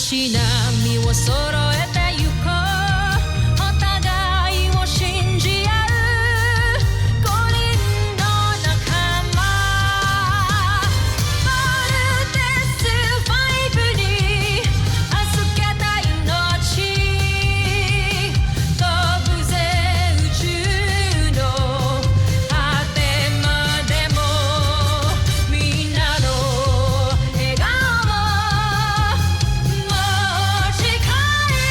し波を揃えてゆこうお互いを信じ合う五人の仲間ボルテス5に預けた命飛ぶぜ宇宙の果てまでもみんなの笑顔持ち帰り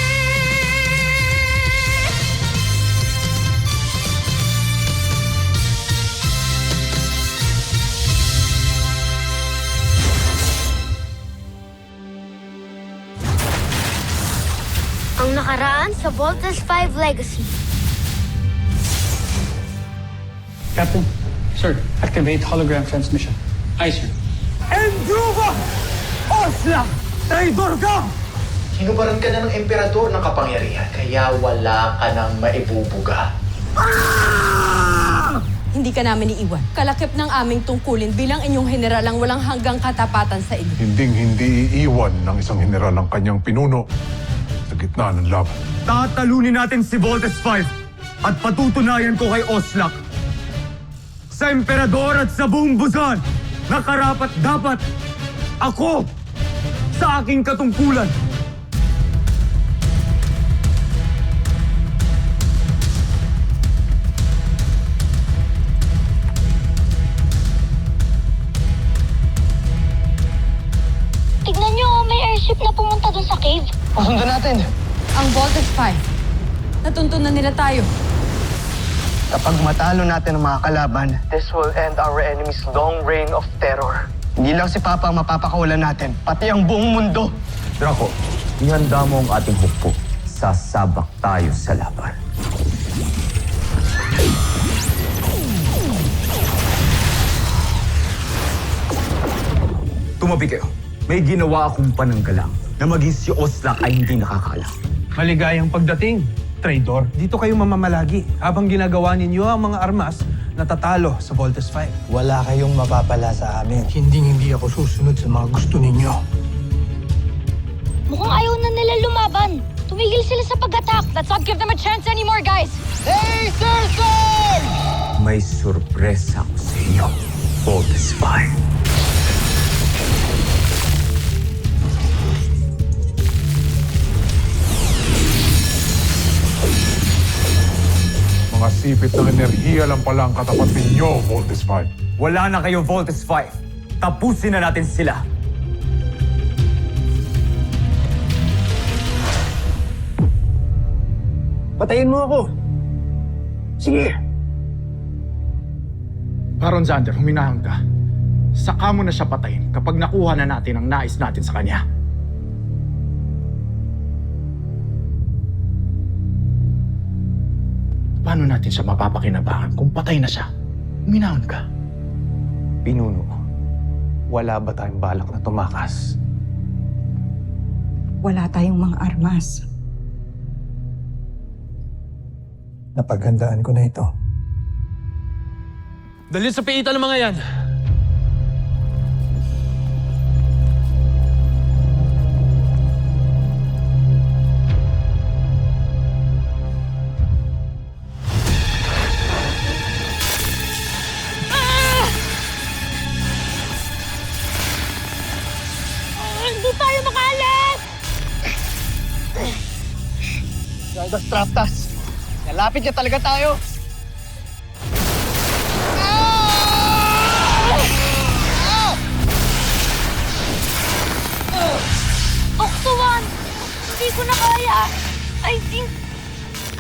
Ang nakaraan sa Voltes 5 Legacy. Captain, sir, activate hologram transmission. Aye, sir. Endruva! Osla! Traidor ka! Hinubaran ka na ng emperador ng kapangyarihan, kaya wala ka nang maibubuga. Hindi ka namin iiwan. Kalakip ng aming tungkulin bilang inyong general ang walang hanggang katapatan sa inyo. Hindi iiwan ng isang general ang kanyang pinuno sa gitna ng laban. Tatalunin natin si Voltes 5 at patutunayan ko kay Oslak sa emperador at sa buong Busan na karapat-dapat ako sa aking katungkulan. Tignan nyo, may airship na pumunta doon sa cave. Pasundan natin. Ang Voltes 5, natuntunan nila tayo. Kapag matalo natin ang mga kalaban, this will end our enemy's long reign of terror. Hindi lang si Papa ang mapapakawalan natin, pati ang buong mundo. Draco, ihanda mo ang ating hukbo. Sasabak tayo sa laban. Tumabi kayo. May ginawa akong pananggalang na maging si Oslak ay hindi nakakalam. Maligayang pagdating, traidor. Dito kayo mamamalagi habang ginagawa ninyo ang mga armas na tatalo sa Voltes 5. Wala kayong mapapala sa amin. Hindi ako susunod sa mga gusto ninyo. Mukhang ayaw na nila lumaban. Tumigil sila sa pag-attack. Let's not give them a chance anymore, guys. Laser Sword! May sorpresa ako sa inyo, Voltes 5. Mga sipit ng enerhiya lang pala ang katapat ninyo, Voltes 5. Wala na kayo, Voltes 5. Tapusin na natin sila. Patayin mo ako. Sige. Baron Xander, huminahon ka. Saka mo na siya patayin kapag nakuha na natin ang nais natin sa kanya. Paano natin siya mapapakinabangan kung patay na siya? Huminahon ka. Pinuno, wala ba tayong balak na tumakas? Wala tayong mga armas. Napaghandaan ko na ito. Dalhin sa piitan ng mga yan! Hindi tayo makaalis! Gardas Traptas, nalapit niya talaga tayo. Octo-1! Hindi ko na kaya! I think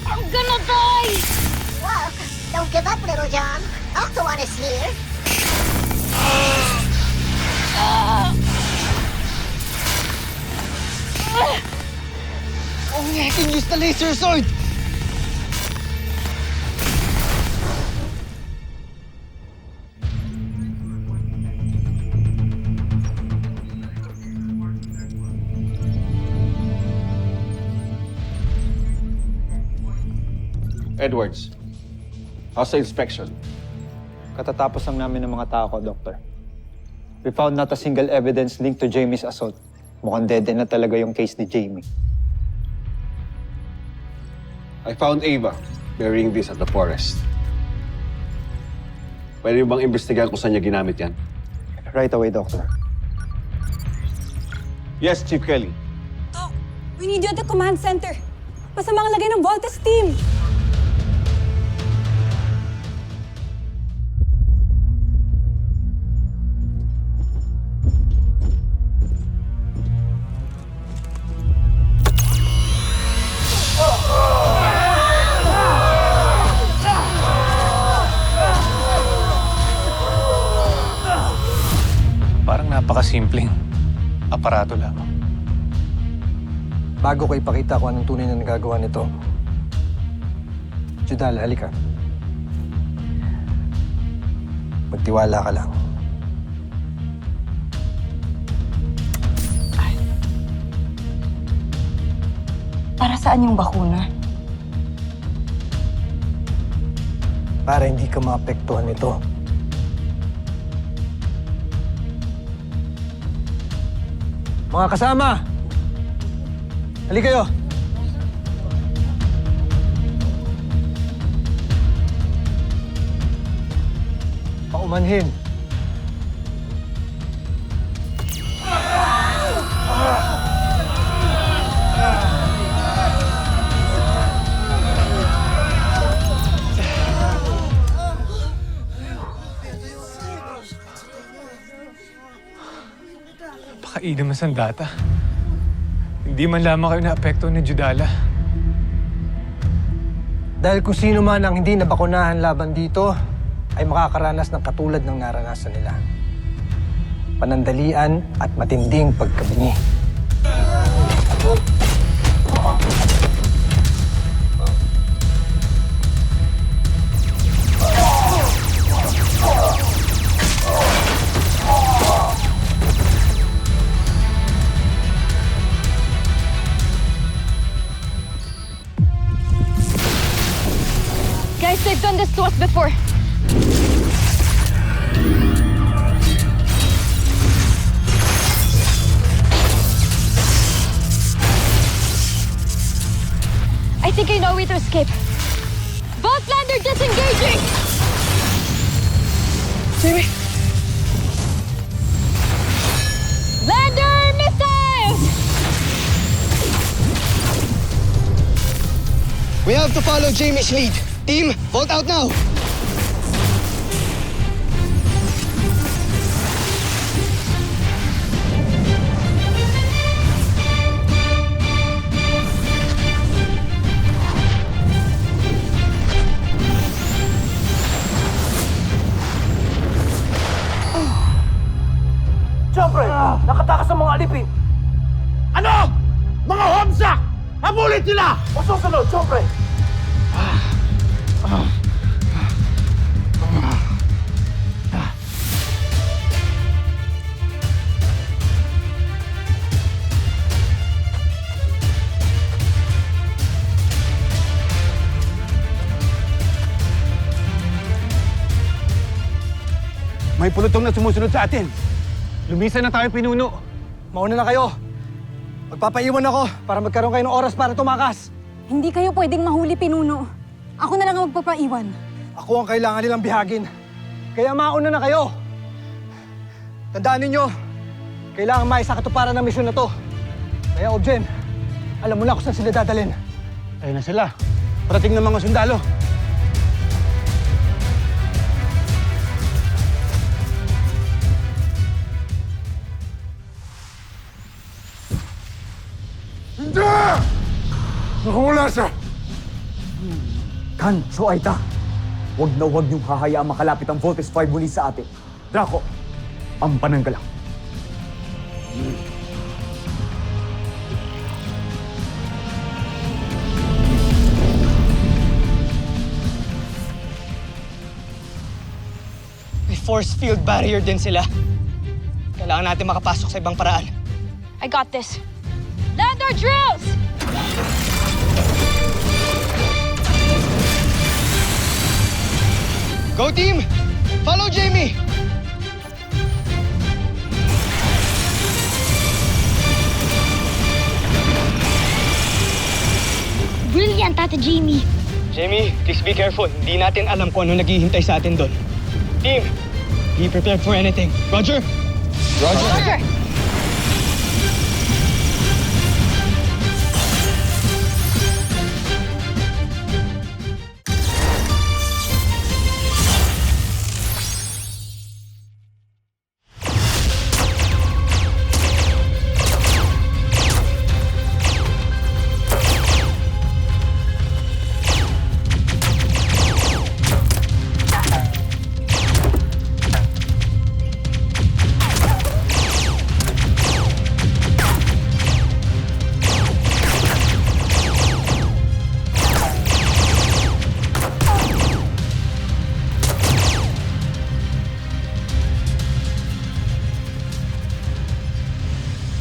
I'm gonna die! Look, don't give up, little John. Octo-1 is here. Only I can use the laser sword! Edwards, how's the inspection? Katatapos lang namin ng mga tao ko, Doctor. We found not a single evidence linked to Jamie's assault. Mukhang dead end na talaga yung case ni Jamie. I found Ava burying this at the forest. Pwede bang imbestigahan kung saan niya ginamit yan? Right away, Doctor. Yes, Chief Kelly. Doc, we need you at the command center. Masama ang lagay ng Voltes team. Parang napakasimpleng aparato lamang. Bago ko ipakita kung anong tunay na nagagawa nito, Judal, halika. Magtiwala ka lang. Para saan yung bakuna? Para hindi ka maapektuhan nito. Mga kasama! Halika kayo! Paumanhin. Napakainam na sandata. Hindi man lamang kayo naapekto ni Judala. Dahil kung sino man ang hindi nabakunahan laban dito, ay makakaranas ng katulad ng naranasan nila. Panandalian at matinding pagkabingi. Guys, they've done this to us before. I think I know a way to escape. Voltlander disengaging! Jimmy! Lander missiles! We have to follow Jamie's lead. Team, vault out now! Siyempre, nakatakas ang mga alipin. Ano? Mga homsak! Habulin sila! O susunod, siyempre! May pulutong na sumusunod sa atin. Lumisan na tayo, pinuno. Mauna na kayo. Magpapaiwan ako para magkaroon kayo ng oras para tumakas. Hindi kayo pwedeng mahuli, Pinuno. Ako na lang ang magpapaiwan. Ako ang kailangan nilang bihagin. Kaya mauna na kayo. Tandaan ninyo, kailangan maisakatuparan ng misyon na to. Kaya, Objen, alam mo na kung saan sila dadalhin. Ayun na sila. Parating ng mga sundalo. Hindi! Nakawala siya! Kan, Shoaita, huwag na huwag niyong hahayaang makalapit ang Voltes 5 muli sa atin. Draco, ang pananggalang. May force field barrier din sila. Kailangan natin makapasok sa ibang paraan. I got this. Lander drills! Go team! Follow Jamie! Tata Jamie. Jamie, please be careful. Hindi natin alam kung ano naghihintay sa atin doon. Team, be prepared for anything. Roger? Roger!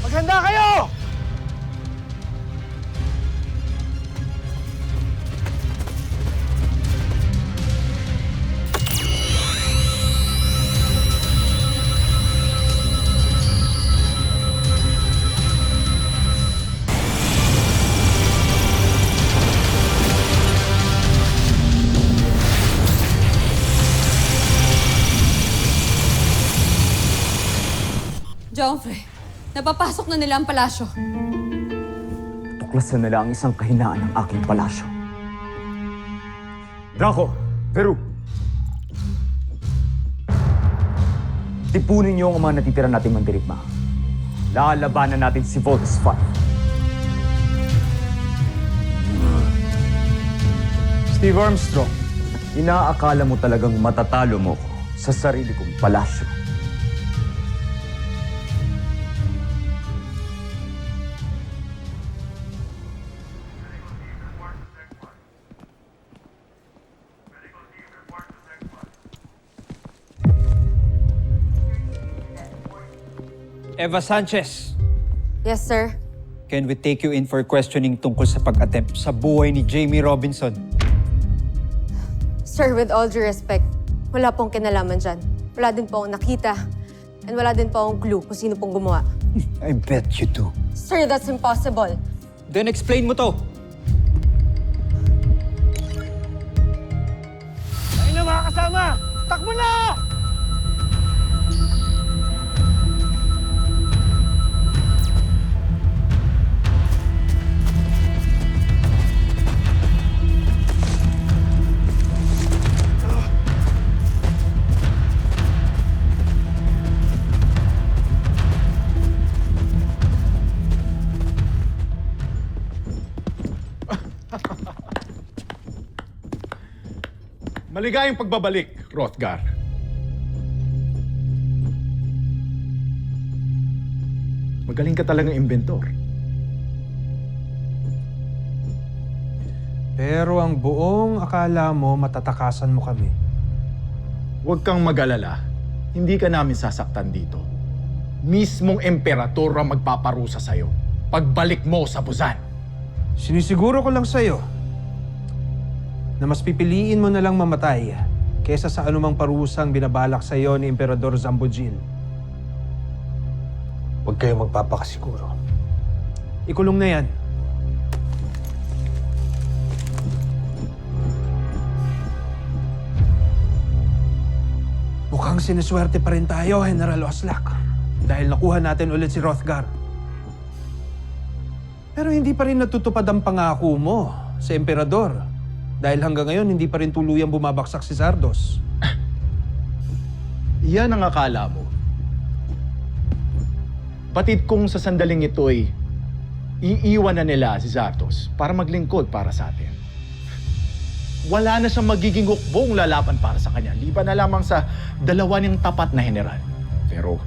Maghanda kayo! Joffrey, napapasok na nila ang palasyo. Tuklasan nila ang isang kahinaan ng aking palasyo. Draco! Veru! Tipunin niyo ang mga natitira nating mandirigma. Lalabanan natin si Voltes 5. Steve Armstrong, inaakala mo talagang matatalo mo ko sa sarili kong palasyo. Eva Sanchez, Yes, sir. can we take you in for questioning tungkol sa pag-attempt sa buhay ni Jamie Robinson? Sir, with all due respect, wala pong kinalaman dyan. Wala din po akong nakita. And wala din po akong clue kung sino pong gumawa. I bet you do. Sir, that's impossible. Then explain mo to. Ayun na mga kasama! Takbo na! Maligayang pagbabalik, Hrothgar. Magaling ka talagang inventor. Pero ang buong akala mo matatakasan mo kami. Huwag kang mag-alala. Hindi ka namin sasaktan dito. Mismong emperador ang magpaparusa sa'yo. Pagbalik mo sa Busan. Sinisiguro ko lang sa'yo na mas pipiliin mo na lang mamatay kesa sa anumang parusang binabalak sa iyo ni Emperador Zambojil. Huwag kayong magpapakasiguro. Ikulong na yan. Mukhang siniswerte pa rin tayo, General Oslak. Dahil nakuha natin ulit si Hrothgar. Pero hindi pa rin natutupad ang pangako mo sa Emperador. Dahil hanggang ngayon, hindi pa rin tuluyang bumabaksak si Zardos. Iyan ang akala mo. Batid kung sa sandaling ito'y iiwan na nila si Zardos para maglingkod para sa atin. Wala na siyang magiging hukbong lalaban para sa kanya, liban na lamang sa dalawa niyang tapat na general. Pero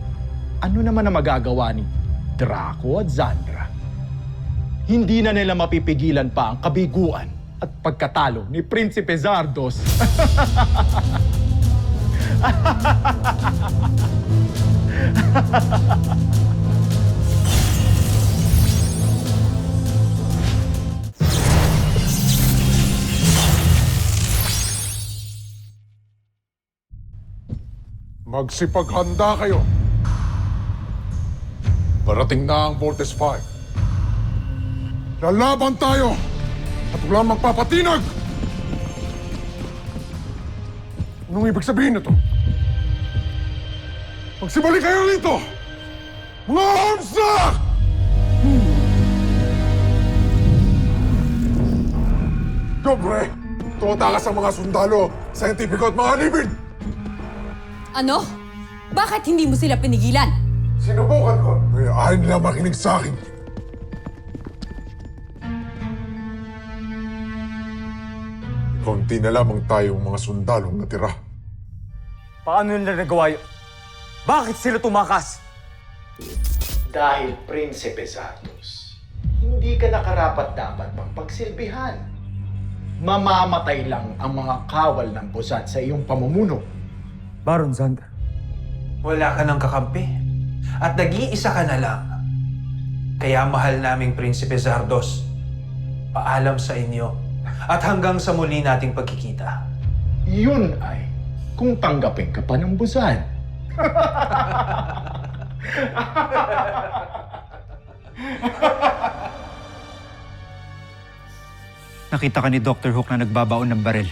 ano naman ang magagawa ni Draco at Zandra? Hindi na nila mapipigilan pa ang kabiguan at pagkatalo ni Prinsipe Zardos. Magsipaghanda kayo. Parating na ang Voltes 5. Lalaban tayo at walang magpapatinag! Anong ibig sabihin nito? Magsibalik kayo rito! Mga Homestuck! Dobre! Tumatakas ang mga sundalo, scientifico at mga libid! Ano? Bakit hindi mo sila pinigilan? Sinubukan ko, kaya ayaw nila makinig sa akin. Konti na lamang tayong mga sundalong natira. Paano nila nagawa yun? Bakit sila tumakas? Dahil Prinsipe Zardos, hindi ka nakarapat-dapat pang pagsilbihan. Mamamatay lang ang mga kawal ng Busan sa iyong pamumuno. Baron Zandra, Wala ka ng kakampi. At nag-iisa ka na lang. Kaya mahal naming Prinsipe Zardos. Paalam sa inyo. At hanggang sa muli nating pagkikita. Yun ay kung tanggapin ka pa ng Busan. Nakita ka ni Dr. Hook na nagbabaon ng baril.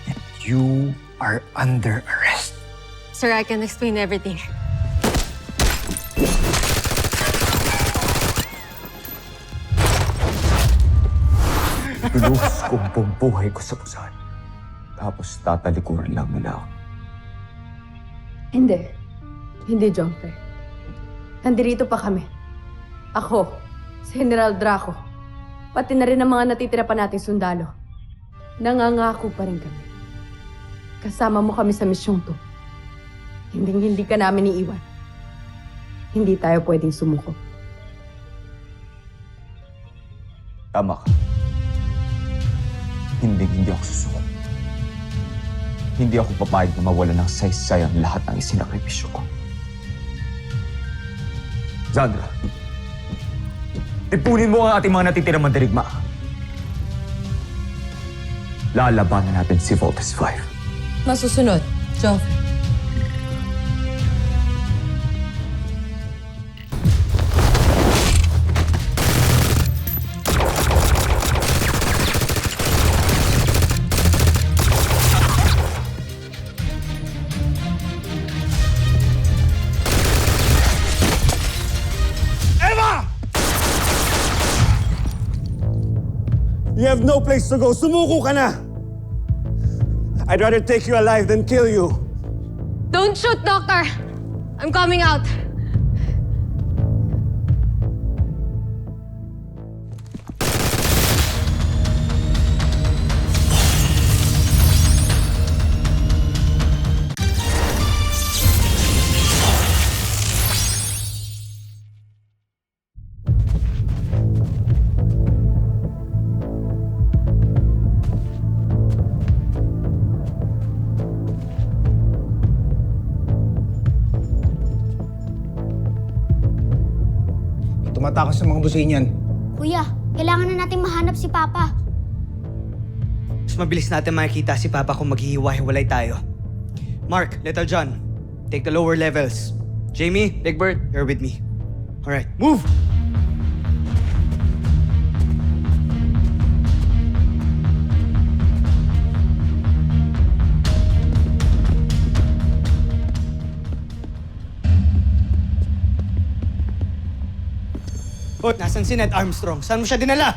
And you are under arrest. Sir, I can explain everything. Pinuhos ko ang buong buhay ko sa Busan. Tapos tatalikuran lang nila ako. Hindi. Hindi, Jumper. Nandito pa kami. Ako, si General Draco, pati na rin ang mga natitira pa nating sundalo. Nangangako pa rin kami. Kasama mo kami sa misyong to. Hindi ka namin iiwan. Hindi tayo pwedeng sumuko. Tama ka. Hindi ako susuko. Hindi ako papayag na mawala ng saysay ang lahat ng isinakripisyo ko. Zandra, ipunin mo ang ating mga natitirang mandirigma. Lalabanan natin si Voltes 5. Masusunod, Joffrey. You have no place to go. Sumuko ka na! I'd rather take you alive than kill you. Don't shoot, Doctor! I'm coming out. Tumatakas sa mga businyan. Kuya, kailangan na natin mahanap si Papa. Mas mabilis natin makikita si Papa kung maghihiwa-hiwalay tayo. Mark, Little John, take the lower levels. Jamie, Big Bird, you're with me. Alright, move! Oh, nasan si Ned Armstrong? Saan mo siya dinala?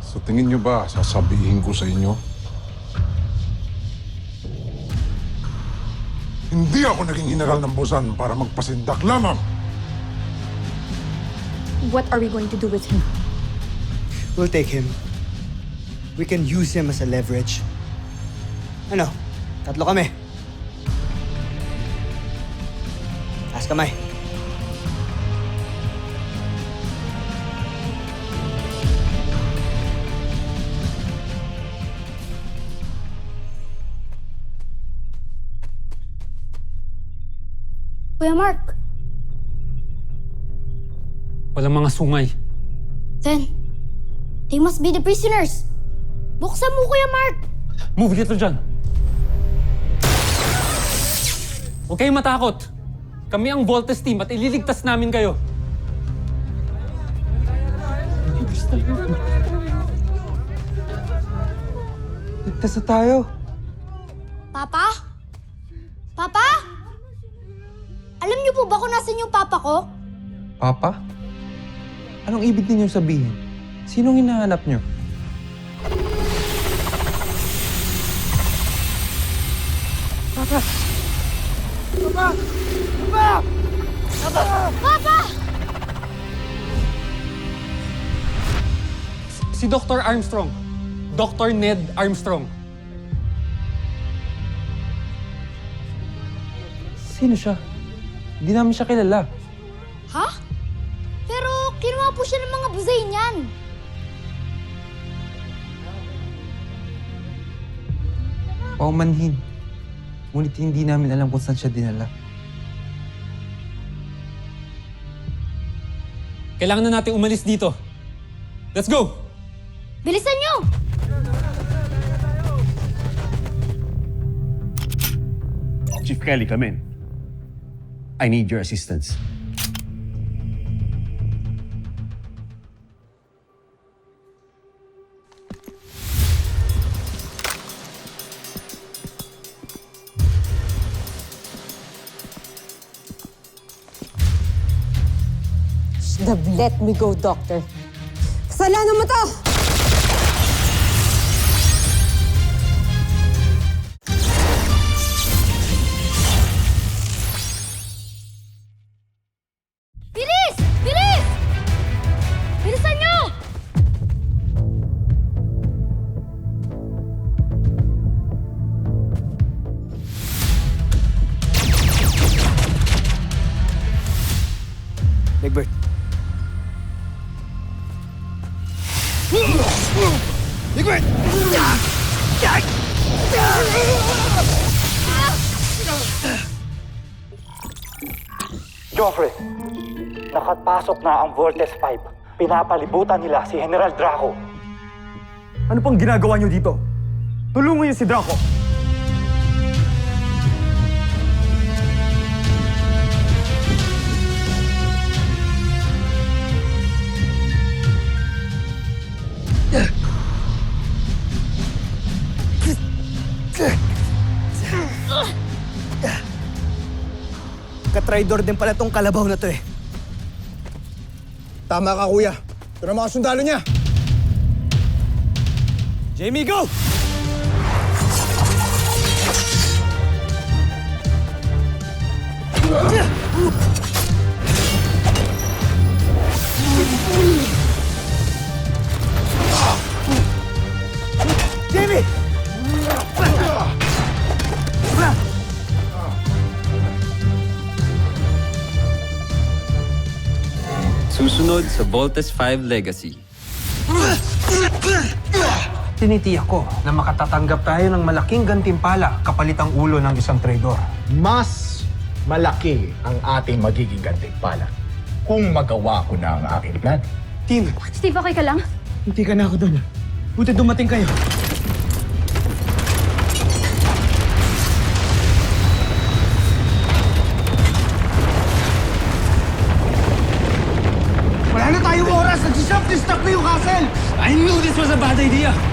Sa tingin niyo ba, sasabihin ko sa inyo? Hindi ako naging general ng Busan para magpasindak lamang. What are we going to do with him? We'll take him. We can use him as a leverage. Ano? Tatlo kami. Taas kamay. Kuya Mark, Walang mga sungay. then, they must be the prisoners. Buksan mo, Kuya Mark! Move dito dyan. Huwag kayong matakot. Kami ang Voltes team at ililigtas namin kayo. Ligtas na tayo. Papa? Papa? Alam niyo po ba kung nasan yung papa ko? Papa? Anong ibig ninyong sabihin? Sinong hinahanap niyo? Papa! Si Dr. Armstrong. Dr. Ned Armstrong. Sino siya? Hindi namin siya kilala. Ha? Pero kinuha po siya ng mga buzay niyan. Paumanhin. Ngunit hindi namin alam kung saan siya dinala. Kailangan na natin umalis dito. Let's go! Bilisan niyo! Chief Kelly, come in. I need your assistance. Should have let me go, Doctor. Kasalanan mo to! Bilis! Bilis! Bilisan niyo! Egbert. Joffrey, nakapasok na ang Voltes 5. Pinapalibutan nila si General Draco. Ano pang ginagawa niyo dito? Tulungan niyo si Draco. Katraidor din pala tong kalabaw na to eh. Tama ka, kuya. Ito na mga sundalo niya. Jamie, go! Jamie! Susunod sa Voltes 5 Legacy. Tinitiyak ko na makatatanggap tayo ng malaking gantimpala kapalit ang ulo ng isang traidor. Mas malaki ang ating magiging gantimpala kung magawa ko na ang aking plan. Team, Steve, okay ka lang? hindi ka na ako doon. Buti dumating kayo. Wala na tayong oras! Nag-self-destruct na yung castle! I knew this was a bad idea!